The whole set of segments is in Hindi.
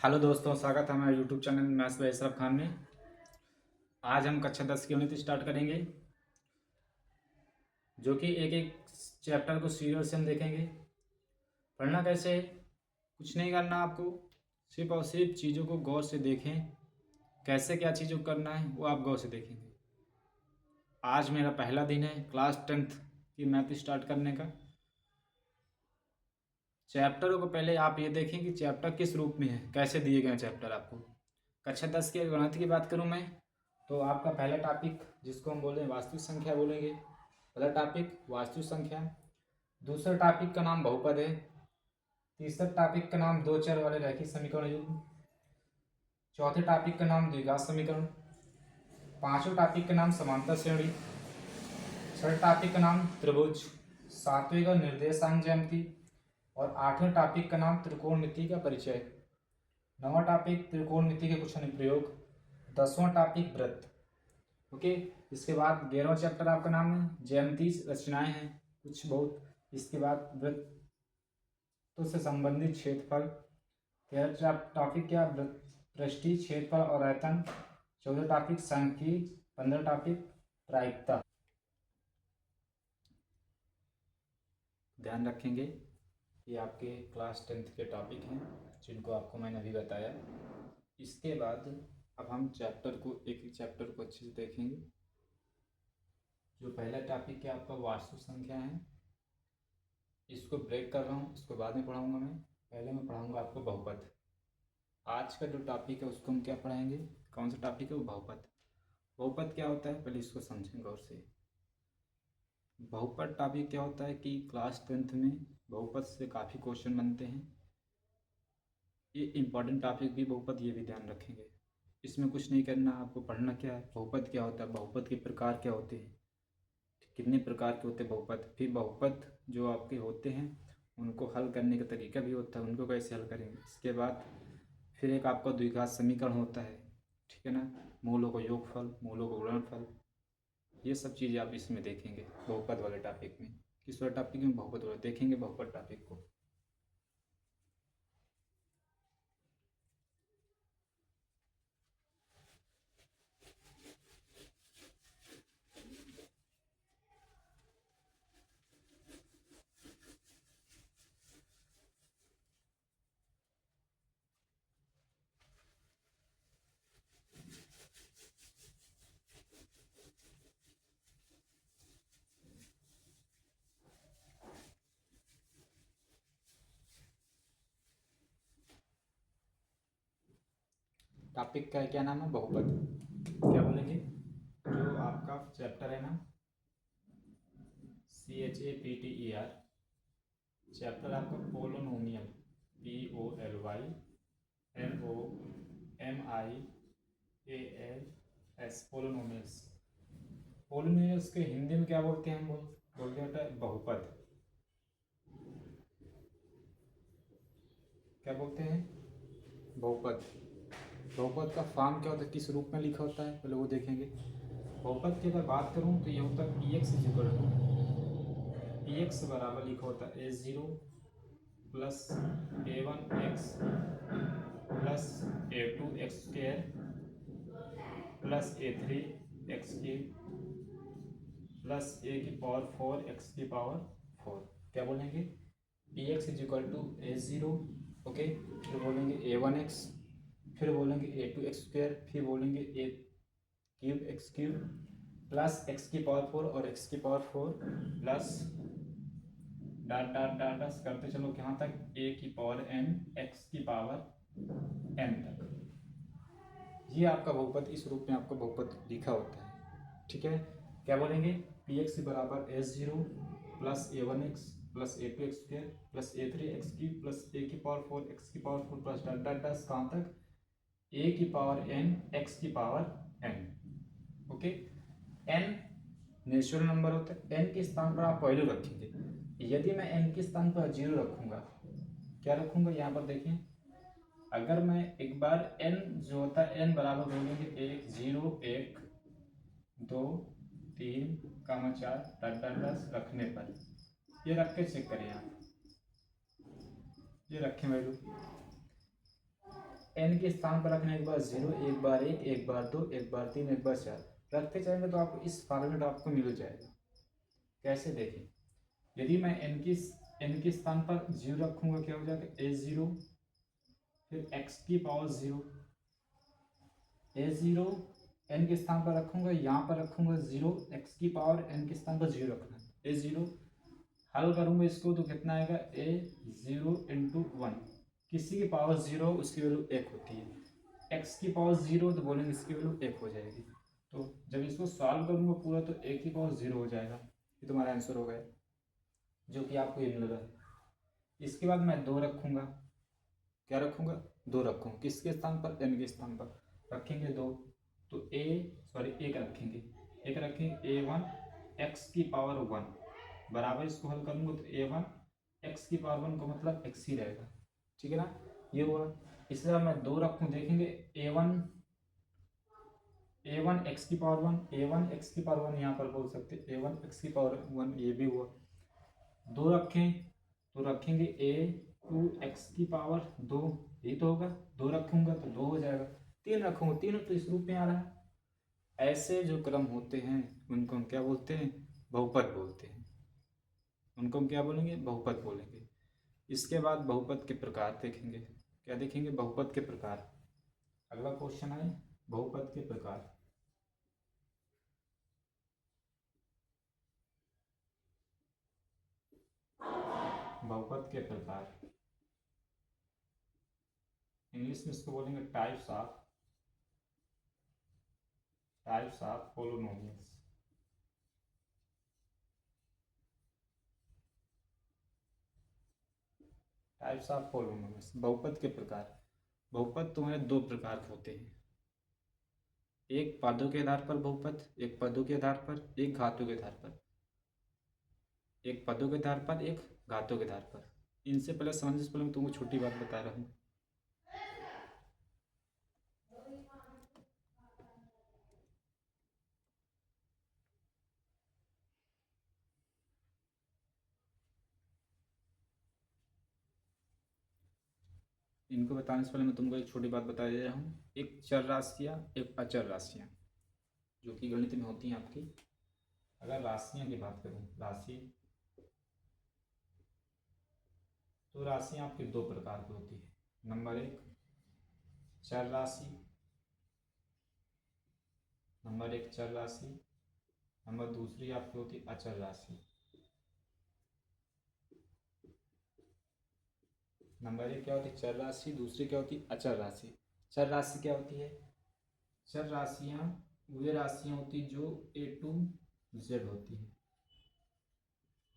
हेलो दोस्तों, स्वागत है हमारे YouTube channel maths by Ashraf Khan में। आज हम कक्षा 10 की गणित स्टार्ट करेंगे, जो कि एक एक चैप्टर को सीरियल से हम देखेंगे। पढ़ना कैसे है, कुछ नहीं करना आपको, सिर्फ और सिर्फ चीज़ों को गौर से देखें। कैसे क्या चीज़ों को करना है वो आप गौर से देखेंगे। आज मेरा पहला दिन है क्लास 10th की मैथ स्टार्ट करने का। चैप्टरों को पहले आप ये देखें कि चैप्टर किस रूप में है, कैसे दिए गए हैं चैप्टर आपको। कक्षा 10 की गणित की बात करूं मैं, तो आपका पहला टॉपिक जिसको हम बोले वास्तविक संख्या बोलेंगे। पहला टॉपिक वास्तविक संख्या। दूसरा टॉपिक का नाम बहुपद है। तीसरा टॉपिक का नाम दो चर वाले रैखिक समीकरण युग्म। चौथे टॉपिक का नाम द्विघात समीकरण। पांचवें टॉपिक का नाम समांतर श्रेणी। छठे टॉपिक का नाम त्रिभुज। सातवें का निर्देशांक ज्यामिति। और आठवें टॉपिक का नाम त्रिकोणमिति का परिचय। नौवां टॉपिक त्रिकोणमिति के कुछ अनुप्रयोग। 10वां टॉपिक वृत्त। ओके। इसके बाद 11वां चैप्टर आपका नाम है ज्यामितीय रचनाएं हैं कुछ बहुत। इसके बाद वृत्तों से संबंधित क्षेत्रफल। 13वां टॉपिक क्या, पृष्ठीय क्षेत्रफल और आयतन। 14वां टॉपिक सांख्यिकी। 15वां टॉपिक प्रायिकता। ध्यान रखेंगे ये आपके क्लास 10th के टॉपिक हैं जिनको आपको मैंने अभी बताया। इसके बाद अब हम चैप्टर को एक एक चैप्टर को अच्छे से देखेंगे। जो पहला टॉपिक है आपका वास्तविक संख्या है, इसको ब्रेक कर रहा हूँ, इसको बाद में पढ़ाऊँगा मैं। पहले मैं पढ़ाऊँगा आपको बहुपद। आज का जो टॉपिक है उसको हम क्या पढ़ाएंगे, कौन सा टॉपिक है वो बहुपद। बहुपद क्या होता है पहले इसको समझें गौर से। बहुपद टॉपिक क्या होता है कि क्लास 10th में बहुपद से काफ़ी क्वेश्चन बनते हैं। ये इम्पॉर्टेंट टॉपिक भी बहुपद, ये भी ध्यान रखेंगे। इसमें कुछ नहीं करना, आपको पढ़ना क्या है, बहुपद क्या होता है, बहुपद के प्रकार क्या होते हैं, कितने प्रकार के होते हैं बहुपद, फिर बहुपद जो आपके होते हैं उनको हल करने का तरीका भी होता है, उनको कैसे हल करेंगे। इसके बाद फिर एक आपका द्विघात समीकरण होता है, ठीक है ना, मूलों को योगफल, मूलों को गुणनफल, ये सब चीज़ें आप इसमें देखेंगे बहुपद वाले टॉपिक में। किस वाले टॉपिक में, बहुपद वाले देखेंगे बहुपद टॉपिक को। टॉपिक का क्या नाम है, बहुपद। क्या बोलेंगे, जो आपका चैप्टर है ना CHAPTER, चैप्टर आपका पोलोनोमियल, POLYNOMIALS, पोलोनोमियल्स। पोलोनोमियल्स के हिंदी में क्या बोलते हैं, हम बोलते हैं बहुपद। क्या बोलते हैं, बहुपद। बहुपद का फॉर्म क्या होता है, किस रूप में लिखा होता है, पहले वो देखेंगे। बहुपद की अगर बात करूँ तो ये होता है px बराबर लिखा होता है a0 plus a1x plus a2x² plus a3x³ plus a⁴x⁴। क्या बोलेंगे, px a0, ओके, फिर बोलेंगे a1x, फिर बोलेंगे a2x², फिर बोलेंगे a3x³ प्लस x⁴ और x⁴ plus dot dot dot dot करते चलो यहाँ तक a⁴n x⁴n तक। ये आपका बहुपद इस रूप में आपका बहुपद लिखा होता है, ठीक है। क्या बोलेंगे, px बराबर a0 plus a1x plus a2x² plus a3x³ plus a⁴ x⁴ plus dot dot dot कहाँ तक a⁴n x⁴n। Okay. n natural number होता है, n के स्थान पर आप वैल्यू रखेंगे। यदि मैं n के स्थान पर 0 रखूंगा, क्या रखूंगा यहाँ पर देखिए, अगर मैं एक बार n जो होता है n बराबर बोलेंगे 1 0 1 2 3 4 डॉट डॉट डॉट रखने पर, ये रख के चेक करिए आप, ये रखें वैल्यू, एन के स्थान पर रखना एक बार 0, एक बार 1, एक बार 2, एक बार 3, एक बार 4 रखते जाएंगे तो आपको इस फॉर्मेट आपको मिल जाएगा। कैसे देखें, यदि मैं एन के स्थान पर 0 रखूँगा क्या हो जाएगा a0, फिर x की पावर 0, a0 एन के स्थान पर रखूँगा, यहाँ पर रखूँगा 0, x की पावर एन के स्थान पर 0 रखना है a0। हल करूँगा इसको तो कितना आएगा a0 इंटू 1, किसी की पावर 0 उसकी वैल्यू 1 होती है, x की पावर 0 तो बोलेंगे इसकी वैल्यू 1 हो जाएगी। तो जब इसको सॉल्व करूँगा पूरा तो a की पावर 0 हो जाएगा। ये तुम्हारा आंसर हो गया, जो कि आपको ये मिल रहा है। इसके बाद मैं 2 रखूँगा, क्या रखूँगा 2 रखूँगा, किसके स्थान पर n के स्थान पर रखेंगे 2, तो एक रखेंगे, एक रखेंगे a1 x की पावर 1 बराबर, इसको हल करूँगा तो a1 x की पावर 1 का मतलब x ही रहेगा, ठीक है ना, ये हुआ। इसलिए मैं 2 रखूँ, देखेंगे a1 x की पावर 1, a1 x की पावर 1 यहाँ पर बोल सकते a1 x की पावर 1, ये भी हुआ। 2 रखें तो रखेंगे a2 x की पावर 2, यही तो होगा, 2 रखूँगा तो 2 हो जाएगा। 3 रखूँगा, तीनों तो इस रूप में आ रहा है। ऐसे जो क्रम होते हैं उनको हम क्या बोलते हैं, बहुपद बोलते हैं, उनको हम क्या बोलेंगे, बहुपद बोलेंगे। इसके बाद बहुपद के प्रकार देखेंगे, क्या देखेंगे, बहुपद के प्रकार। अगला क्वेश्चन है बहुपद के प्रकार। बहुपद के प्रकार इंग्लिश में इसको बोलेंगे types of polynomials. Types of polynomials, बहुपद के प्रकार। बहुपद तुम्हारे 2 प्रकार के होते हैं, एक पदों के आधार पर बहुपद, एक पदों के आधार पर, एक घातों के आधार पर। एक पदों के आधार पर, एक घातों के आधार पर। इनसे पहले समझने से पहले मैं तुमको छोटी बात बता रहा हूँ। इनको बताने से पहले मैं तुमको एक छोटी बात बता दे रहा हूँ। एक चर राशियाँ, एक अचर राशियाँ, जो कि गणित में होती हैं आपकी। अगर राशियाँ की बात करूँ, राशि, तो राशियाँ आपकी 2 प्रकार की होती है। नंबर 1 चर राशि, नंबर दूसरी आपकी होती है अचर राशि। नंबर 1 क्या होती है, चर राशि, दूसरी क्या होती है, अचर राशि। चर राशि क्या होती है, चर राशियाँ वे राशियाँ होती जो A to Z होती हैं।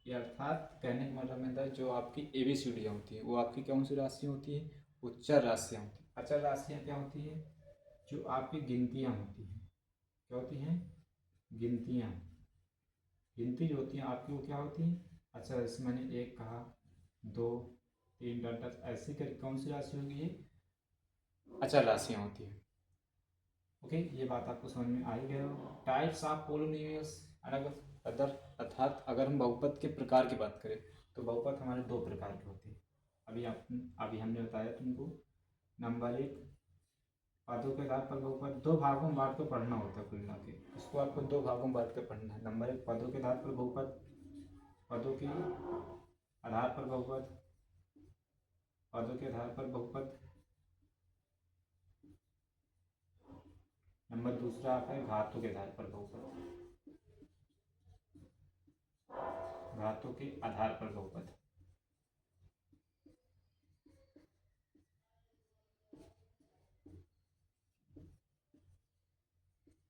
ये अर्थात कहने का मतलब है जो आपकी ABCD होती है वो आपकी कौन सी राशियाँ होती है, वो चर राशियाँ होती हैं। अचर राशियाँ क्या होती है, जो आपकी गिनतियाँ होती हैं। क्या होती हैं, गिनतियाँ। गिनती जो होती हैं आपकी वो क्या होती हैं, अच्छा इसमें मैंने 1 कहा, 2, 3 डाटा, ऐसे कर कौन सी राशि होगी, ये अचर राशियाँ होती हैं। ओके, ये बात आपको समझ में आ ही गया हो। टाइप्स ऑफ पोलिनोमियल्स अर्थात अगर हम बहुपद के प्रकार की बात करें तो बहुपद हमारे 2 प्रकार के होते हैं। अभी हमने बताया तुमको। नंबर 1 पदों के आधार पर बहुपद, 2 भागों में बांट कर पढ़ना होता है कुल मिला के, इसको आपको 2 भागों में बांट कर पढ़ना है। नंबर 1 पदों के आधार पर बहुपद, पदों के आधार पर बहुपद, पदों के आधार पर बहुपद। नंबर दूसरा आता है घातों के आधार पर बहुपद, घातों के आधार पर बहुपद।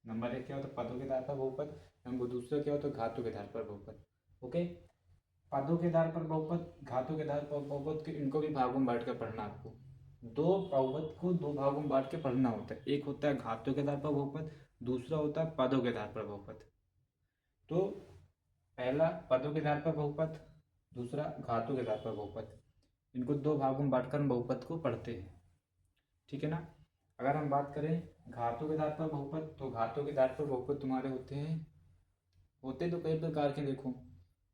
नंबर 1 क्या होता है, पदों के आधार पर बहुपद। नंबर दूसरा क्या होता है, घातों के आधार पर बहुपद। ओके, पदों के आधार पर बहुपद, घातों के आधार पर बहुपद के इनको भी भागों में बांट कर पढ़ना आपको। 2 बहुपद को 2 भागों में बांट के पढ़ना होता है। एक होता है घातों के आधार पर बहुपद, दूसरा होता है पदों के आधार पर बहुपद। तो पहला पदों के आधार पर बहुपद, दूसरा घातों के आधार पर बहुपद। इनको 2 भागों में बांटकर हम बहुपद को पढ़ते हैं, ठीक है ना। अगर हम बात करें घातों के आधार पर बहुपद, तो घातों के आधार पर बहुपद तुम्हारे होते तो कई प्रकार के। देखो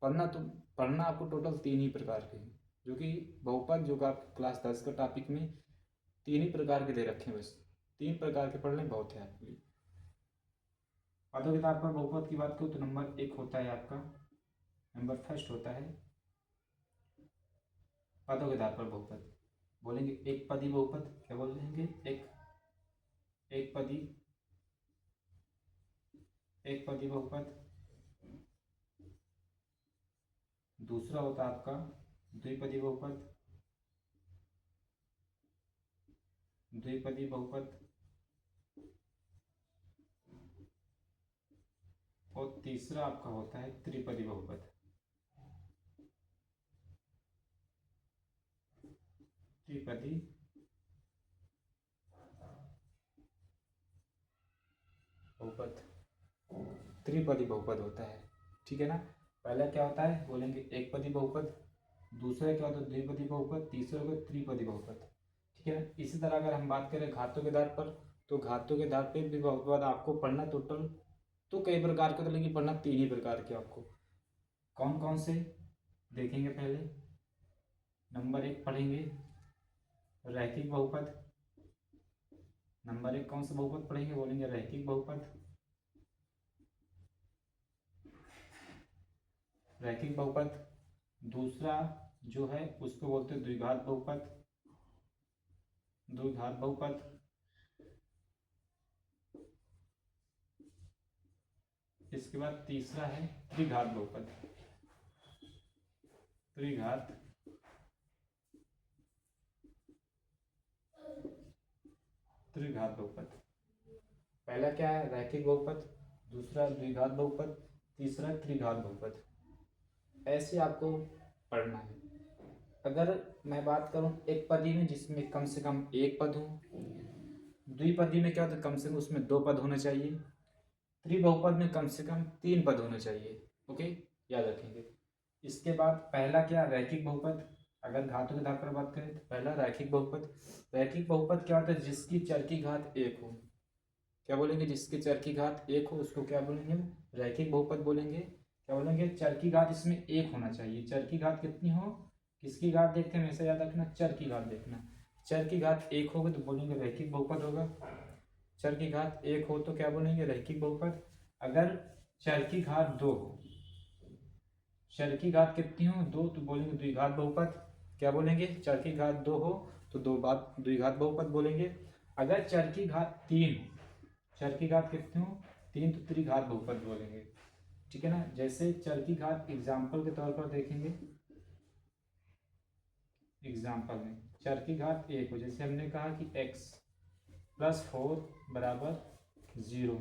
पढ़ना आपको टोटल 3 ही प्रकार के हैं, जो कि बहुपद, जो कि आप क्लास 10 का टॉपिक में तीन ही प्रकार के दे रखे हैं, बस 3 प्रकार के पढ़ लें बहुत है आपके लिए। पदों के आधार पर बहुपद की बात करूँ तो नंबर 1 होता है आपका, नंबर फर्स्ट होता है पदों के आधार पर बहुपद। बोलेंगे एक पदी बहुपद, क्या बोलेंगे? एक पदी बहुपद। दूसरा होता है आपका द्विपदी बहुपद, और तीसरा आपका होता है त्रिपदी बहुपद। त्रिपदी बहुपद, त्रिपदी बहुपद होता है, ठीक है ना। पहला क्या होता है बोलेंगे एक पदी बहुपद, दूसरा क्या होता है द्विपदी बहुपद, तीसरा होगा त्रिपदी बहुपद, ठीक है ना। इसी तरह अगर हम बात करें घातों के आधार पर, तो घातों के आधार पर भी बहुपद आपको पढ़ना टोटल तो कई प्रकार के, तो लेकिन पढ़ना 3 ही प्रकार के आपको। कौन कौन से देखेंगे? पहले नंबर 1 पढ़ेंगे रैखिक बहुपद। नंबर 1 कौन सा बहुपद पढ़ेंगे? बोलेंगे रैखिक बहुपद। रैखिक बहुपद। दूसरा जो है उसको बोलते हैं द्विघात बहुपद, द्विघात बहुपद। इसके बाद तीसरा है त्रिघात बहुपद, त्रिघात बहुपद। पहला क्या है? रैखिक बहुपद, दूसरा द्विघात बहुपद, तीसरा त्रिघात बहुपद। ऐसे आपको पढ़ना है। अगर मैं बात करूं एक पदी में जिसमें कम से कम एक पद हो, द्विपदी में क्या होता है कम से कम उसमें 2 पद होने चाहिए, त्रिबहुपद में कम से कम 3 पद होने चाहिए। ओके, याद रखेंगे। इसके बाद पहला क्या? रैखिक बहुपद। अगर घातों के आधार पर बात करें तो पहला रैखिक बहुपद। रैखिक बहुपद क्या होता है? जिसकी चर की घात 1 हो। क्या बोलेंगे? जिसकी चर की घात 1 हो उसको क्या बोलेंगे? रैखिक बहुपद बोलेंगे। क्या बोलेंगे? चर की घात इसमें 1 होना चाहिए। चर की घात कितनी हो? किसकी घात देखते हैं हमेशा याद रखना, चर की घात देखना। चर की घात 1 होगी तो बोलेंगे रैखिक बहुपद होगा। चर की घात 1 हो तो क्या बोलेंगे? रैखिक बहुपद। अगर चर की घात 2 हो, चर की घात कितनी हो? 2, तो बोलेंगे द्विघात बहुपद। क्या बोलेंगे? चर की घात 2 हो तो दो बात द्विघात बहुपद बोलेंगे। अगर चर की घात 3 हो, चर की घात कितनी हो? 3, तो त्रिघात बहुपद बोलेंगे, ठीक है ना। जैसे चर की घात एग्जाम्पल के तौर पर देखेंगे, एग्जाम्पल में चर की घात 1 हो, जैसे हमने कहा कि x प्लस 4 बराबर 0,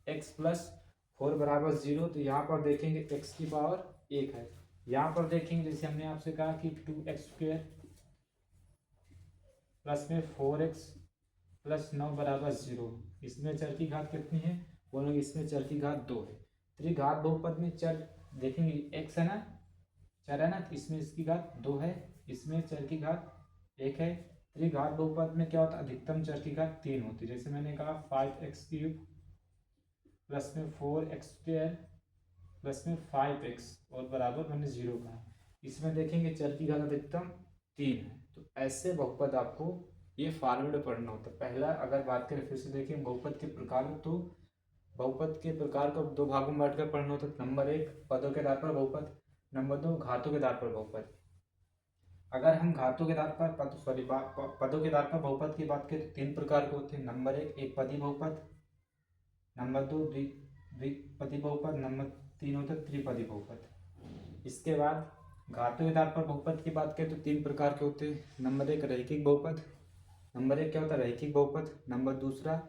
x प्लस 4 बराबर 0, तो यहाँ पर देखेंगे x की पावर 1 है। यहाँ पर देखेंगे जैसे हमने आपसे कहा कि 2x² प्लस में 4x प्लस 9 बराबर 0, इसमें चर की घात कितनी है? बोलेंगे इसमें चर की घात 2 है। त्रिघात बहुपद में चर देखेंगे x है ना, चर है ना, तो इसमें इसकी घात 2 है, इसमें चर की घात 1 है। त्रिघात बहुपद में क्या होता है? अधिकतम चर की घात 3 होती है। जैसे मैंने कहा 5x³ प्लस में 4x² प्लस में 5x और बराबर मैंने 0 कहा। इसमें देखेंगे चर की घात अधिकतम 3 है। तो ऐसे बहुपद आपको ये फॉर्मूला पढ़ना होता है। पहला अगर बात करें फिर से देखिए बहुपद के प्रकार, तो बहुपद के प्रकार को 2 भागों में बांटकर पढ़ना होता है। नंबर 1 पदों के आधार पर बहुपद, नंबर 2 घातों के आधार पर बहुपद। अगर हम घातों के आधार पर पदों के आधार पर बहुपद की बात करें तो 3 प्रकार के होते हैं। नंबर 1 एक पदी बहुपद, नंबर 2 द्विपदी बहुपद, नंबर 3 होता है त्रिपदी बहुपद। इसके बाद घातों के आधार पर बहुपद की बात करें तो 3 प्रकार के होते हैं। नंबर 1 रैखिक बहुपद, नंबर 1 क्या होता है? रैखिक बहुपद। नंबर दूसरा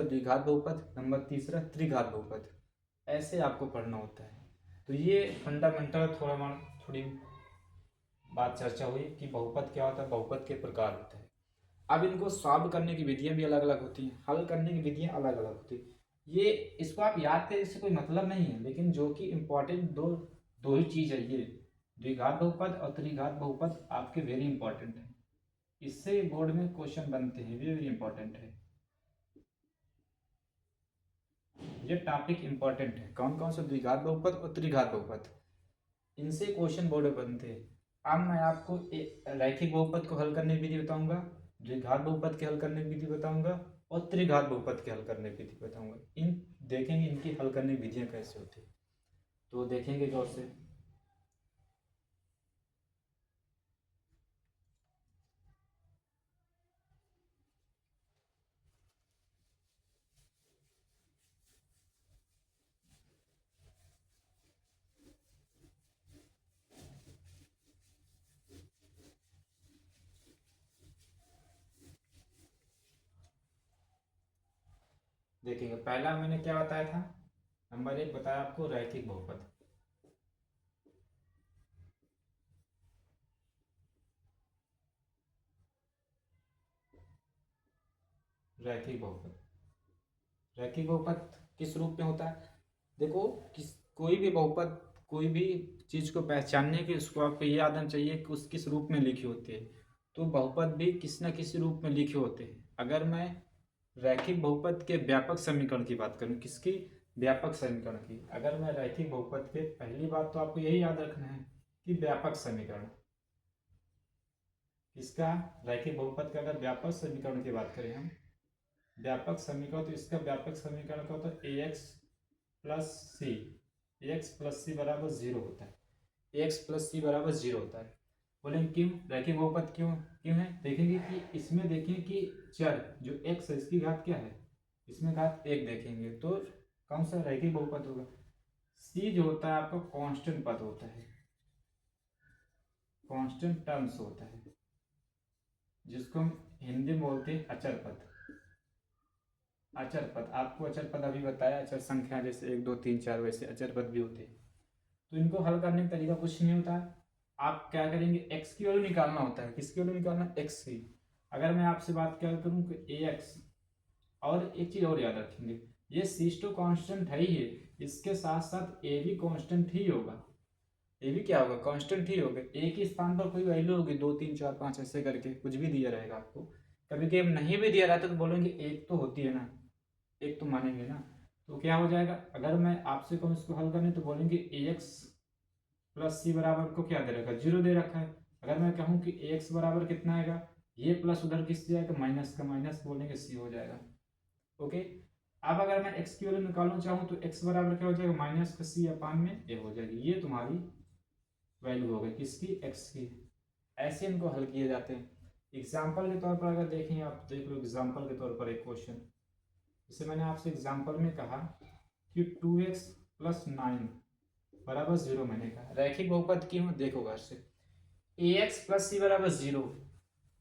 द्विघात बहुपद, नंबर तीसरा त्रिघात बहुपद। ऐसे आपको पढ़ना होता है। तो ये फंडामेंटल थोड़ी बात चर्चा हुई कि बहुपद क्या होता है, बहुपद के प्रकार होते हैं। अब इनको सॉल्व करने की विधियां भी अलग अलग होती हैं, हल करने की विधियां अलग अलग होती हैं। ये इसको आप याद करें, इससे कोई मतलब नहीं है, लेकिन जो कि इम्पोर्टेंट दो ही चीज है, ये द्विघात बहुपद और त्रिघात बहुपद आपके वेरी इंपॉर्टेंट है। इससे बोर्ड में क्वेश्चन बनते हैं, वेरी इंपॉर्टेंट है। ये टॉपिक इंपॉर्टेंट है। कौन कौन सा? द्विघात बहुपद और त्रिघात बहुपद, इनसे क्वेश्चन बोर्ड में बनते हैं। अब मैं आपको रैखिक बहुपद को हल करने की विधि बताऊंगा द्विघात बहुपद के हल करने की विधि बताऊंगा और त्रिघात बहुपद के हल करने की विधि बताऊंगा। इन देखेंगे इनकी हल करने की विधियां कैसे होती है, तो देखेंगे गौर से। देखेंगे पहला मैंने क्या बताया था, नंबर 1 बताया आपको रैखिक बहुपद। रैखिक बहुपद, रैखिक बहुपद किस रूप में होता है? देखो किस कोई भी बहुपद, कोई भी चीज को पहचानने के उसको आपको ये याद आना चाहिए कि उस किस रूप में लिखी होती है। तो बहुपद भी किसी न किसी रूप में लिखे होते हैं। अगर मैं रैखिक बहुपद के व्यापक समीकरण की बात करूं, किसकी? व्यापक समीकरण की। अगर मैं रैखिक बहुपद के, पहली बात तो आपको यही याद रखना है कि व्यापक समीकरण किसका? रैखिक बहुपद का अगर व्यापक समीकरण की बात करें हम, व्यापक समीकरण, तो इसका व्यापक समीकरण का तो ए एक्स प्लस सी, ए एक्स प्लस सी बराबर जीरो होता है। ए एक्स प्लस सी बराबर जीरो होता है। बोलेंगे क्यों रैखिक बहुपद क्यों क्यों है? देखेंगे कि इसमें देखें कि चर जो एक्स है इसकी घात क्या है, इसमें घात एक देखेंगे, तो कौन सा रैखिक बहुपद होगा? सी जो होता है आपका कांस्टेंट पद होता है, कांस्टेंट टर्म्स होता है, जिसको हम हिंदी में बोलते हैं अचर पद। अचर पद, आपको अचर पद अभी बताया, अचर संख्या जैसे 1 2 3 4, वैसे अचर पद भी होते हैं। तो इनको हल करने का तरीका कुछ नहीं होता है। आप क्या करेंगे, एक्स की वैल्यू निकालना होता है। किसकी वैल्यू निकालना? एक्स की। अगर मैं आपसे बात क्या करूँ कि ए एक्स, और एक चीज और याद रखेंगे, ये सिस्टो कांस्टेंट है ही है, इसके साथ साथ ए भी कांस्टेंट ही होगा। ए भी क्या होगा? कांस्टेंट ही होगा। ए के स्थान पर कोई वैल्यू होगी 2 3 4 5 ऐसे करके कुछ भी दिया रहेगा आपको। कभी कभी नहीं भी दिया रहता तो बोलेंगे एक तो होती है ना, एक तो मानेंगे ना। तो क्या हो जाएगा, अगर मैं आपसे कहूँ इसको हल करने, तो बोलेंगे ए एक्स प्लस सी बराबर को क्या दे रखा है? जीरो दे रखा है। अगर मैं कहूँ कि ए एक्स बराबर कितना आएगा, ये प्लस उधर किस जाएगा? माइनस का माइनस, बोलेंगे सी हो जाएगा। ओके। अब अगर मैं एक्स की वैल्यू निकालना चाहूँ तो एक्स बराबर क्या हो जाएगा? माइनस का सी अपान में ए हो जाएगी। ये तुम्हारी वैल्यू हो गई किसकी? एक्स की। ऐसे इनको हल किए जाते हैं। एग्जाम्पल के तौर पर अगर देखें, आप देख लो एग्जाम्पल के तौर पर एक क्वेश्चन, जैसे मैंने आपसे एग्जाम्पल में कहा कि 2x प्लस 9 बराबर जीरो, मैंने कहा रैखिक बहुपद क्यों? देखो घर से, ए एक्स प्लस सी बराबर जीरो,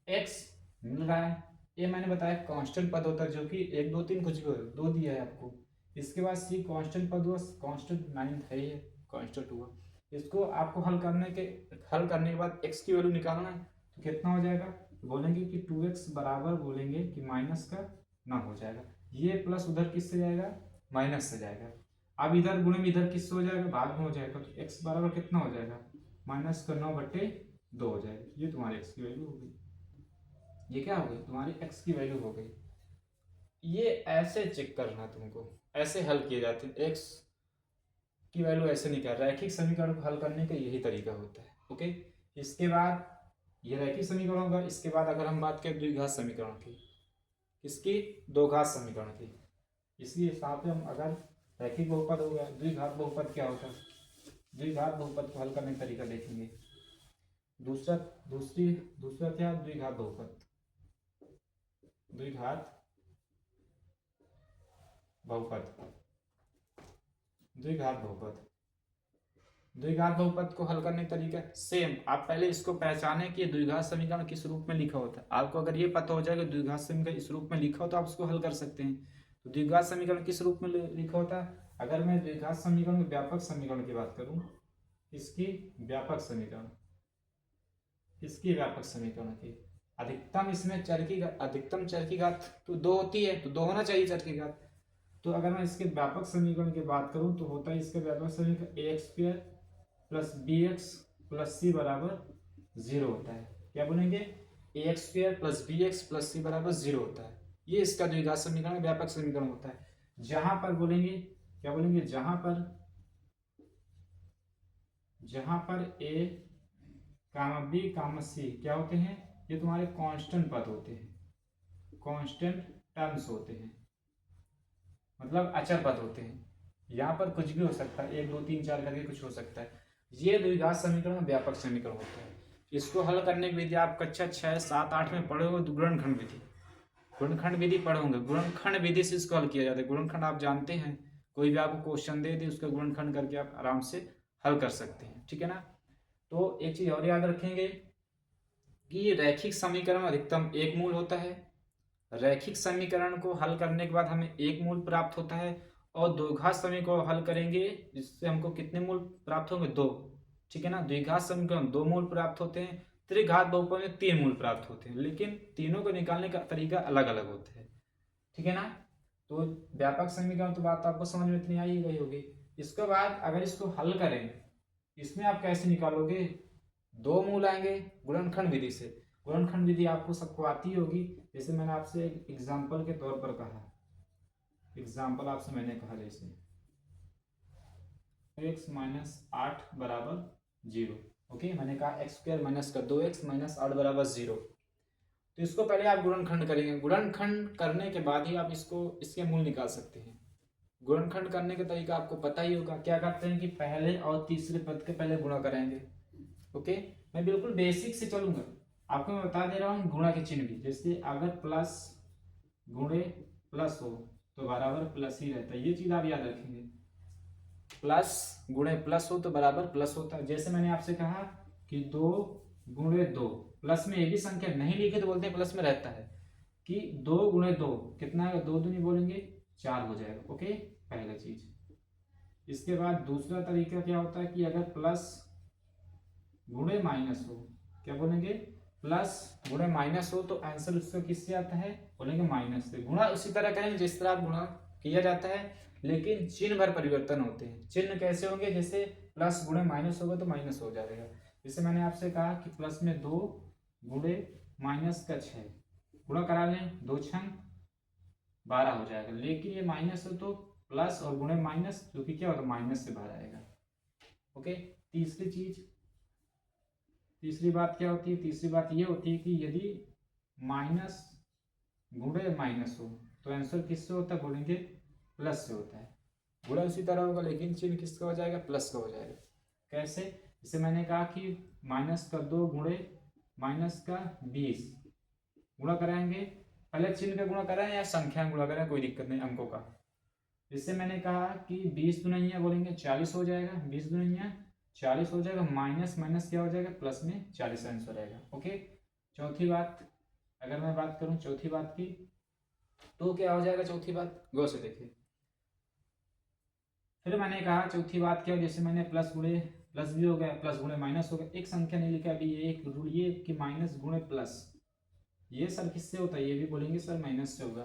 एक्स मिल रहा है, ये मैंने बताया कांस्टेंट पद होता है, जो कि 1 2 3 कुछ भी हो, दो दिया है आपको। इसके बाद सी कांस्टेंट पद हुआ, कांस्टेंट 9 है ही, कांस्टेंट हुआ। इसको आपको हल करने के बाद एक्स की वैल्यू निकालना है, तो कितना हो जाएगा? तो बोलेंगे कि 2x बराबर, बोलेंगे कि माइनस का ना हो जाएगा, ये प्लस उधर किससे जाएगा? माइनस से जाएगा। अब इधर गुणे में इधर किससे हो जाएगा? भाग में हो जाएगा। तो x बराबर कितना हो जाएगा? माइनस का 9/2 हो जाएगा। ये तुम्हारी x की वैल्यू हो गई। ये क्या हो गई? तुम्हारी x की वैल्यू हो गई। ये ऐसे चेक करना तुमको, ऐसे हल किए जाते हैं। x की वैल्यू ऐसे नहीं कर, रैखिक समीकरण को हल करने का यही तरीका होता है। ओके। इसके बाद ये रैखिक समीकरण होगा। इसके बाद अगर हम बात करें द्विघात समीकरण की, किसकी? दो घात समीकरण की। इसके हिसाब से हम अगर रैखिक बहुपद हो गया, द्विघात बहुपद क्या होता है? द्विघात बहुपद को हल करने का तरीका देखेंगे। दूसरा दूसरा क्या? द्विघात बहुपद, द्विघात बहुपद, द्विघात बहुपद। द्विघात बहुपद को हल करने का तरीका सेम। आप पहले इसको पहचाने कि द्विघात समीकरण किस रूप में लिखा होता है। आपको अगर ये पता हो जाएगा द्विघात समीकरण इस रूप में लिखा होता है, आप उसको हल कर सकते हैं। तो द्विघात समीकरण किस रूप में लिखा होता है? अगर मैं द्विघात समीकरण के व्यापक समीकरण की बात करूं, इसकी व्यापक समीकरण, इसकी व्यापक समीकरण की अधिकतम, इसमें अधिकतम चर की घात तो दो होती है, तो दो होना चाहिए चर की घात। तो अगर मैं इसके व्यापक समीकरण की बात करूं, तो होता है इसका व्यापक समीकरण A X square plus B X plus C बराबर जीरो होता है। क्या बोलेंगे? A X square plus B X plus C बराबर जीरो होता है। ये इसका द्विघात समीकरण, व्यापक समीकरण होता है। जहां पर बोलेंगे, क्या बोलेंगे? जहां पर ए कामा बी कामा सी क्या होते हैं? ये तुम्हारे कांस्टेंट पद होते हैं। कांस्टेंट टर्म्स होते हैं, मतलब अचर पद होते हैं। यहाँ पर कुछ भी हो सकता है, 1 2 3 4 करके कुछ हो सकता है। ये द्विघात समीकरण व्यापक समीकरण होता है। इसको हल करने की विधि आप कक्षा 6 7 8 में पढ़े हो, गुणनखंड विधि, गुणनखंड विधि पढ़े होंगे। गुणनखंड विधि से इसको हल किया जाता है। गुणनखंड आप जानते हैं, कोई भी आपको क्वेश्चन दे उसका गुणनखंड करके आप आराम से हल कर सकते हैं, ठीक है ना। तो एक चीज और याद रखेंगे कि रैखिक समीकरण में अधिकतम एक मूल होता है। रैखिक समीकरण को हल करने के बाद हमें एक मूल प्राप्त होता है, और द्विघात समीकरण को हल करेंगे जिससे हमको कितने मूल प्राप्त होंगे? 2, ठीक है ना। द्विघात समीकरण 2 मूल प्राप्त होते हैं, त्रिघात बहुपद में 3 मूल प्राप्त होते हैं, लेकिन तीनों को निकालने का तरीका अलग अलग होता है, ठीक है ना। तो व्यापक समीकरण तो बात आपको समझ में इतनी आई गई होगी। इसके बाद अगर इसको हल करें, इसमें आप कैसे निकालोगे? 2 मूल आएंगे गुणनखंड विधि से। गुणनखंड विधि आपको सबको आती होगी, जैसे मैंने आपसे एग्जाम्पल के तौर पर कहा, एग्जाम्पल आपसे मैंने कहा जैसे x माइनस 8 बराबर 0, ओके। मैंने कहा x स्क्वायर माइनस का 2x माइनस 8 बराबर 0। तो इसको पहले आप गुणनखंड करेंगे। गुणनखंड करने के बाद ही आप इसको इसके मूल निकाल सकते हैं। गुणनखंड करने का तरीका आपको पता ही होगा। क्या करते हैं कि पहले और तीसरे पद के पहले गुणा कराएंगे, ओके। मैं बिल्कुल बेसिक से चलूंगा, आपको मैं बता दे रहा हूँ गुणा के चिन्ह भी। जैसे अगर प्लस गुणे प्लस हो तो बराबर प्लस ही रहता है, ये चीज आप याद रखेंगे। प्लस गुणे प्लस हो तो बराबर प्लस होता है। जैसे मैंने आपसे कहा कि 2 गुणे 2, प्लस में एक भी संख्या नहीं लिखे तो बोलते हैं प्लस में रहता है, कि 2 गुणे 2 कितना है? 2 दूनी बोलेंगे 4 हो जाएगा, ओके। पहला चीज। इसके बाद दूसरा तरीका क्या होता है कि अगर प्लस गुणे माइनस हो, क्या बोलेंगे? प्लस गुणे माइनस हो तो आंसर उसका किससे आता है? बोलेंगे माइनस से। गुणा उसी तरह करेंगे जिस तरह गुणा किया जाता है, लेकिन चिन्ह भर परिवर्तन होते हैं। चिन्ह कैसे होंगे? जैसे प्लस गुणे माइनस होगा तो माइनस हो जाएगा। जैसे मैंने आपसे कहा कि प्लस में 2 गुणे माइनस का 6, गुणा करा लें, 2 छंग 12 हो जाएगा। लेकिन ये माइनस हो तो प्लस और गुणे माइनस, जो कि क्या होगा? माइनस से बाहर आएगा, ओके। तीसरी चीज, तीसरी बात क्या होती है? तीसरी बात ये होती है कि यदि माइनस गुणे माइनस हो तो आंसर किससे होता है? बोलेंगे प्लस से होता है। गुणा उसी तरह होगा लेकिन चिन्ह किसका हो जाएगा? प्लस का हो जाएगा। कैसे? जैसे मैंने कहा कि माइनस का 2 गुणे माइनस का 20, गुणा कराएंगे। पहले चिन्ह का गुणा कराएं या संख्या गुणा कराएं, कोई दिक्कत नहीं, अंकों का। जैसे मैंने कहा कि 20 दुनिया बोलेंगे 40 हो जाएगा, 20 दुनिया 40 हो जाएगा, माइनस माइनस क्या हो जाएगा? प्लस में 40 आंसर रहेगा, ओके। चौथी बात, अगर मैं बात करूं चौथी बात की, तो क्या हो जाएगा चौथी बात? गौर से देखिए। फिर मैंने कहा चौथी बात क्या, जैसे मैंने प्लस गुणे प्लस भी हो गया, प्लस गुणे माइनस हो गया। एक संख्या नहीं लिखा अभी, ये एक रूल ये कि माइनस गुणे प्लस, ये सर किससे होता है? ये भी बोलेंगे सर माइनस से होगा।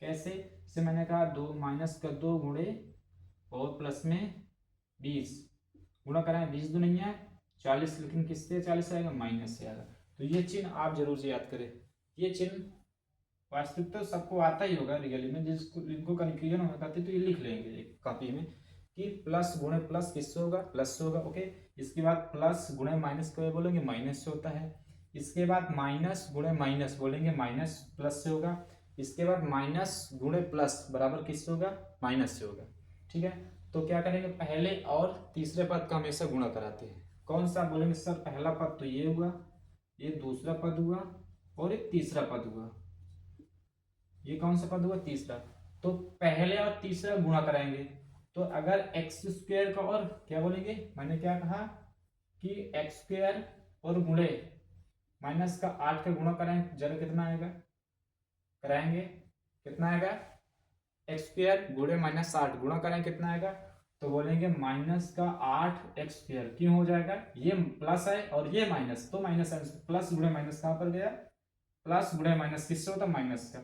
कैसे? जैसे मैंने कहा 2 माइनस का 2 गुणे और प्लस में 20, गुणा कराएं, 20 दुनिया 40, लेकिन किससे 40 आएगा? माइनस से आएगा। तो ये चिन्ह आप जरूर से याद करें। ये चिन्ह वास्तविक तो सबको आता ही होगा रियली में, जिसको इनको कन्फ्यूजन होता है तो ये लिख लेंगे एक कॉपी में कि प्लस गुणे प्लस किससे होगा? प्लस से होगा, ओके। इसके बाद प्लस गुणे माइनस को बोलेंगे माइनस से होता है। इसके बाद माइनस गुणे माइनस बोलेंगे माइनस प्लस से होगा। इसके बाद माइनस गुणे प्लस बराबर किससे होगा? माइनस से होगा, ठीक है। तो क्या करेंगे? पहले और तीसरे पद का हमेशा गुणा कराते हैं। कौन सा? बोलेंगे सर पहला पद तो ये हुआ, ये दूसरा पद हुआ, और एक तीसरा पद हुआ। ये कौन सा पद हुआ? तीसरा। तो पहले और तीसरा गुणा कराएंगे। तो अगर एक्स स्क्वायर का, और क्या बोलेंगे? मैंने क्या कहा कि एक्स स्क्वायर और गुणे माइनस का 8 का गुणा कराएं, जरा कितना आएगा? कराएंगे, कितना आएगा? एक्स स्क्वायर गुणे माइनस 8 गुणा करें, कितना आएगा? तो बोलेंगे माइनस का 8 एक्स स्क्वायर। क्यों हो जाएगा? ये प्लस है और ये माइनस, तो माइनस आंसर। प्लस गुणे माइनस कहां पर गया? प्लस गुणे माइनस किससे होता? माइनस का।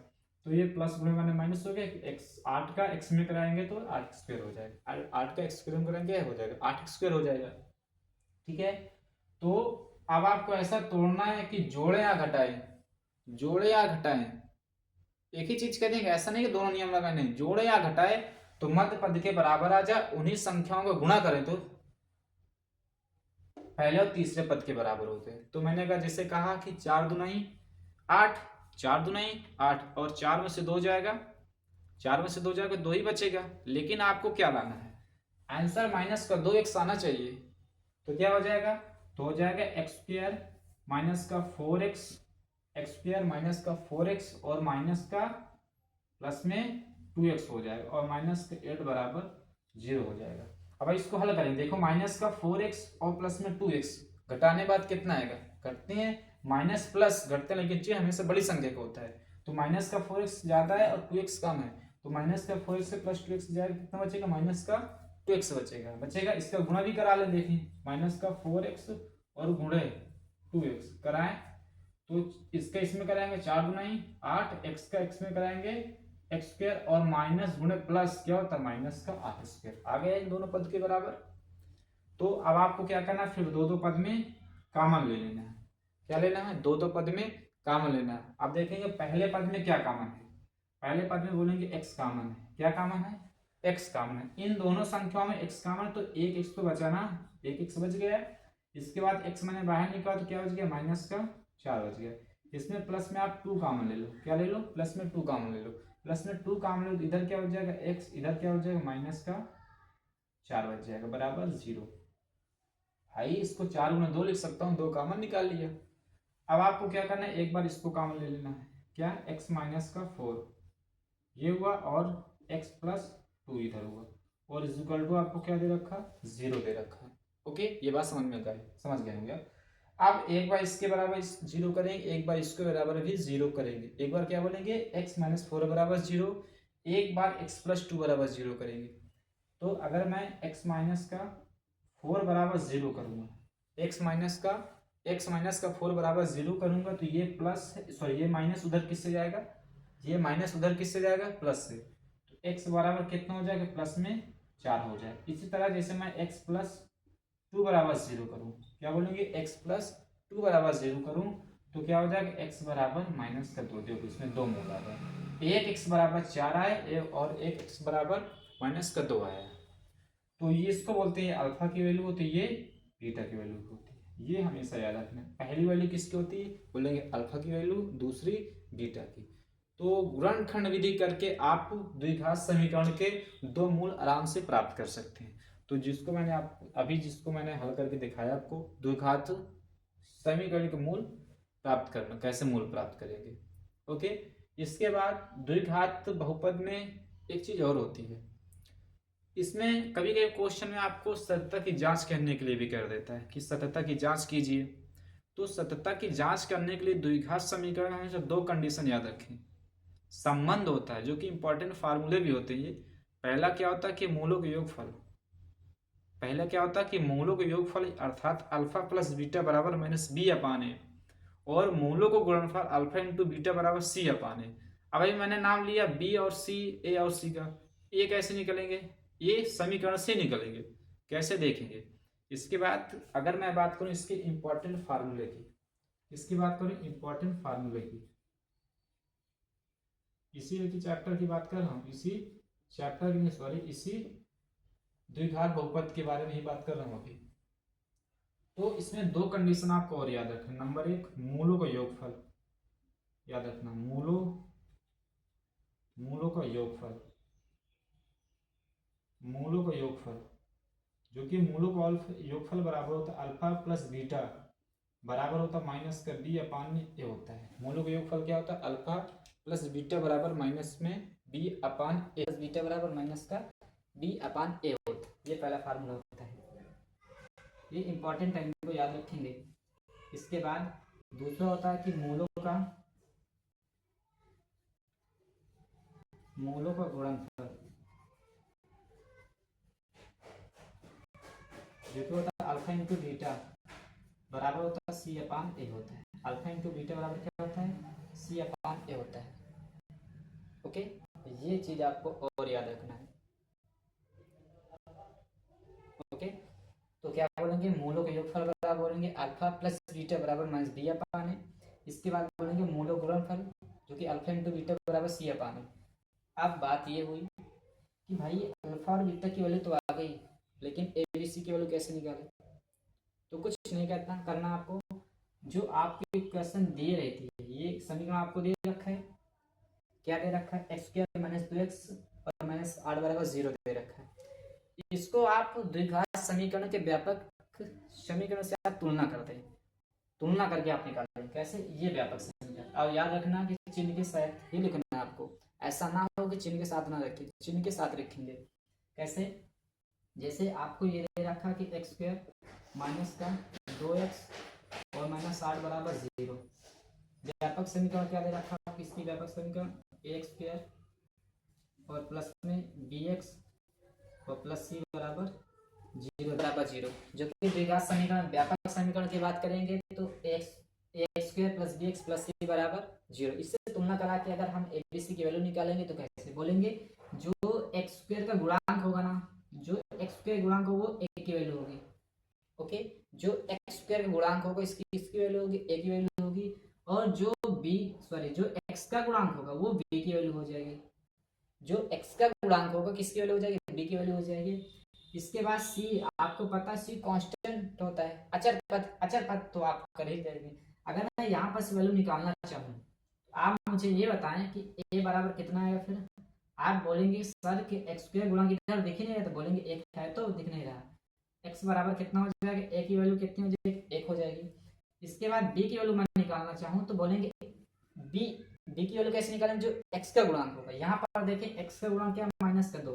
तो ये प्लस गुणे माइनस हो गया। एक्स 8 का एक्स में कराएंगे तो 8 स्क्वायर हो जाएगा, 8 का एक्स स्क्वायर में कराएंगे हो जाएगा 8 स्क्वायर हो जाएगा, ठीक है। तो अब आपको ऐसा तोड़ना है कि जोड़े या घटाएं, जोड़े या घटाएं, एक ही चीज करेंगे। ऐसा नहीं कि दोनों नियम लगाने, जोड़े या घटाए तो मध्य पद के बराबर आ जाए, उन्हीं संख्याओं को गुणा करें तो पहले और तीसरे पद के बराबर होते हैं। तो मैंने कहा जैसे कहा कि 4 दूनी 8, 4 दूनी 8 और 4 में से 2 जाएगा, 4 में से 2 जाएगा, 2 ही बचेगा। लेकिन आपको क्या लाना है, आंसर माइनस का 2x आना चाहिए। तो क्या हो जाएगा, तो हो जाएगा एक्स स्क्वायर माइनस का 4x, एक्स स्क्वायर माइनस का 4x और माइनस का प्लस में 2x हो जाएगा और माइनस का 8 बराबर 0 हो जाएगा। अब इसको हल करेंगे, देखो माइनस का 4x और प्लस में 2x घटाने बाद कितना आएगा, घटते हैं माइनस प्लस घटते हैं, लेकिन ये हमेशा बड़ी संख्या का होता है। तो माइनस का 4x ज्यादा है और 2x कम है, तो माइनस का 4x से प्लस 2x जाएगा, कितना बचेगा, माइनस का 2x बचेगा। इसका गुणा भी करा ले, देखिए माइनस का 4x और गुणे 2x कराएं, तो इसका इसमें कराएंगे 4 गुना 8, x का x में कराएंगे एक्स स्क्वायर और माइनस गुणे प्लस क्या होता है माइनस का 8 स्क्वायर, आ गया इन दोनों पद के बराबर। तो अब आपको क्या करना है, फिर दो दो पद में कॉमन ले लेना है। क्या लेना है, दो दो पद में कॉमन लेना है। अब देखेंगे पहले पद में क्या कॉमन है, पहले पद में बोलेंगे x कॉमन है, क्या कॉमन है, x कॉमन है। इन दोनों संख्याओं में x कॉमन, तो एक x तो बचा ना, एक x बच गया। इसके बाद x मैंने बाहर निकाला तो क्या बच गया, माइनस का 4 बच गया। इसमें प्लस में आप 2 कॉमन ले लो, क्या ले लो, प्लस में 2 कॉमन ले लो, प्लस में 2 कॉमन ले लो, इधर क्या हो जाएगा x, इधर क्या हो जाएगा माइनस का 4 बच जाएगा बराबर 0। भाई इसको 4 गुना 2 लिख सकता हूँ, 2 कॉमन निकाल लिया। अब आपको क्या करना है, एक बार इसको कॉमन ले लेना है, क्या x माइनस का 4 ये हुआ और x प्लस 2 इधर हुआ, और इज इक्वल टू आपको क्या दे रखा, 0 दे रखा है। ओके, ये बात समझ में गई, समझ गए होंगे। अब एक बार इसके बराबर 0 करेंगे, एक बार इसके बराबर भी 0 करेंगे। एक बार क्या बोलेंगे, x माइनस 4 बराबर 0, एक बार x प्लस 2 बराबर 0 करेंगे। तो अगर मैं x माइनस का 4 बराबर 0 करूंगा, x माइनस का 4 बराबर 0 करूंगा, तो ये प्लस सॉरी ये माइनस उधर किससे जाएगा, ये माइनस उधर किससे जाएगा, प्लस से। तो x बराबर कितना हो जाएगा, प्लस में 4 हो जाए। इसी तरह जैसे मैं x प्लस 2 बराबर 0 करूं, क्या बोलेंगे, x प्लस 2 बराबर 0 करूं, तो क्या हो जाएगा, x बराबर माइनस का 2, देखो इसमें 2 मूल आ गए, एक x बराबर 4 आए और एक x बराबर माइनस का 2 आया। तो ये इसको बोलते हैं अल्फा की वैल्यू होती है, ये बीटा की वैल्यू होती है। ये हमेशा याद रखना, पहली वैल्यू किसकी होती है, बोलेंगे अल्फा की वैल्यू, दूसरी बीटा की। तो गुणनखंड विधि करके आप द्विघात समीकरण के 2 मूल आराम से प्राप्त कर सकते हैं। तो जिसको मैंने जिसको मैंने हल करके दिखाया आपको, द्विघात समीकरण के मूल प्राप्त करना, कैसे मूल प्राप्त करेंगे। ओके, इसके बाद द्विघात बहुपद में एक चीज और होती है, इसमें कभी कभी क्वेश्चन में आपको सत्यता की जांच करने के लिए भी कर देता है कि सत्यता की जांच कीजिए। तो सत्यता की जांच करने के लिए द्विघात समीकरण में हमेशा 2 कंडीशन याद रखें। संबंध होता है, जो कि इंपॉर्टेंट फार्मूले भी होते हैं। पहला क्या होता है कि मूलों के योगफल, पहला क्या होता है कि मूलों के योगफल अर्थात अल्फा प्लस बीटा बराबर माइनस बी अपान ए, और मूलों को गुणनफल अल्फा इंटू बीटा बराबर सी अपान ए। अब अभी मैंने नाम लिया बी और सी, ए और सी का, ये कैसे निकलेंगे, ये समीकरण से निकलेंगे, कैसे देखेंगे। इसके बाद अगर मैं बात करूं इसके इंपॉर्टेंट फार्मूले की, इसकी बात करूं इंपॉर्टेंट फार्मूले की, इसी चैप्टर की बात कर रहा हूं, इसी चैप्टर की सॉरी इसी द्विघात बहुपद के बारे में ही बात कर रहा हूं अभी। तो इसमें 2 कंडीशन आपको और याद रखना। नंबर 1, मूलों का योगफल याद रखना, मूलों का योगफल, मूलों का योगफल, जो कि मूलों का योगफल बराबर होता है अल्फा प्लस बीटा बराबर होता है माइनस का बी अपान ए होता है। मूलों का योगफल क्या होता है, अल्फा प्लस बीटा बराबर माइनस में बी अपान ए, बीटा बराबर माइनस का बी अपान ए होता है। ये पहला फार्मूला होता है, ये इंपॉर्टेंट है, इनको याद रखेंगे। इसके बाद दूसरा होता है कि मूलों का गुणनफल, जो कि होता है अल्फा इंटू बीटा बराबर होता है सी अपान ए होता है। अल्फा इंटू बीटा बराबर क्या होता है, सी अपान ए होता है। ओके, ये चीज आपको और याद रखना है। ओके, तो क्या बोलेंगे, मूलों के योगफल बराबर बोलेंगे अल्फा प्लस बीटा बराबर माइनस बी अपान है। इसके बाद बोलेंगे मूलों गुणनफल, जो कि अल्फा इंटू बीटा बराबर सी अपान है। अब बात ये हुई कि भाई अल्फा और बीटा की वैल्यू तो आ गई, लेकिन ए बी सी की वैल्यू कैसे निकाले। तो कुछ नहीं करना आपको, जो आपके क्वेश्चन दिए रहती है, ये समीकरण आपको दे रखा है, क्या दे रखा है, एक्स स्क्वायर माइनस 2x और माइनस 8 बराबर 0 दे रखा है। इसको आप द्विघात समीकरण के व्यापक समीकरण से आप तुलना करते हैं, तुलना करके आप निकालें कैसे, ये व्यापक समीकरण। और याद रखना कि चिन्ह के साथ ही लिखना है आपको, ऐसा ना हो कि चिन्ह के साथ ना रखें, चिन्ह के साथ लिखेंगे। कैसे, जैसे आपको ये दे रखा कि एक्स स्क्वायर माइनस का 2x और माइनस 8 बराबर 0। व्यापक समीकरण क्या दे रखा है, इसकी व्यापक समीकरण एक्स स्क्वायर और प्लस में bx और प्लस c बराबर 0 जो कि द्विघात समीकरण। व्यापक समीकरण की बात करेंगे तो X square plus B X plus C बराबर 0। इससे तुलना करा के अगर हम एबीसी की वैल्यू निकालेंगे तो कैसे बोलेंगे, जो एक्स स्क्वायर का गुणांक होगा ना, जो एक्स स्क्वायर गुणांक होगा वो ए की वैल्यू होगी। ओके, जो एक्स स्क्वायर का गुणांक होगा इसकी वैल्यू होगी, ए की वैल्यू होगी। और जो जो एक्स का गुणांक होगा वो बी की वैल्यू हो जाएगी। जो एक्स का गुणांक होगा किसकी वैल्यू हो जाएगी, बी की वैल्यू हो जाएगी। इसके बाद सी, आपको पता है सी कांस्टेंट होता है, अचर पद तो आप कर ही देंगे। अगर मैं यहाँ पर से वैल्यू निकालना चाहूँ, आप मुझे ये बताएं कि ए बराबर कितना आएगा। फिर आप बोलेंगे सर कि एक्स स्क्वायर गुणा इधर दिख ही नहीं रहा, तो बोलेंगे एक है तो दिख नहीं रहा। एक्स बराबर कितना हो जाएगा, ए की वैल्यू कितनी हो जाएगी, 1 हो जाएगी। इसके बाद बी की वैल्यू मैं निकालना चाहूँ तो बोलेंगे बी की वैल्यू कैसे निकालेंगे, जो एक्स का गुणांक होगा। यहाँ पर देखें एक्स का गुणांक क्या, माइनस का 2,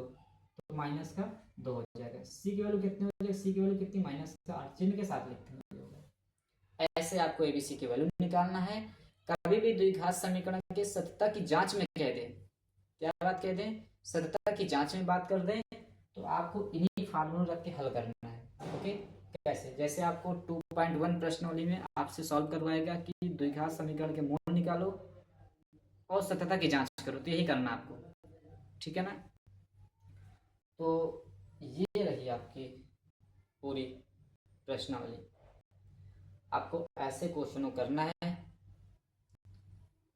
तो माइनस का 2 हो जाएगा। सी की वैल्यू कितनी हो जाएगी, सी की वैल्यू कितनी, माइनस का 8, चिन्ह के साथ लिखते हैं। ऐसे आपको एबीसी की वैल्यू निकालना है। कभी भी द्विघात समीकरण के सत्यता की जांच में कह दें, क्या बात कह दें, सत्यता की जांच में बात कर दें, तो आपको इन्हीं फार्मूला रख के हल करना है। ओके, कैसे, जैसे आपको 2.1 प्रश्नावली में आपसे सॉल्व करवाएगा कि द्विघात समीकरण के मूल निकालो और सत्यता की जांच करो, तो यही करना आपको, ठीक है ना। तो ये रही आपकी पूरी प्रश्नावली, आपको ऐसे क्वेश्चनों करना है।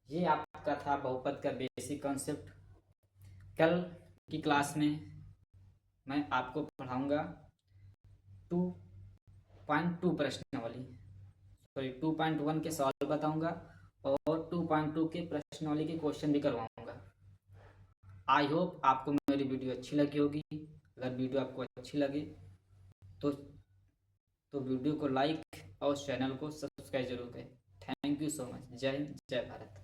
ये आपका था बहुपद का बेसिक कॉन्सेप्ट। कल की क्लास में मैं आपको पढ़ाऊंगा 2.2 प्रश्नावली, सॉरी 2.1 के सॉल्व बताऊंगा और 2.2 के प्रश्नावली के क्वेश्चन भी करवाऊंगा। आई होप आपको मेरी वीडियो अच्छी लगी होगी। अगर वीडियो आपको अच्छी लगे तो वीडियो को लाइक और चैनल को सब्सक्राइब जरूर करें। Thank you so much. जय हिंद, जय भारत।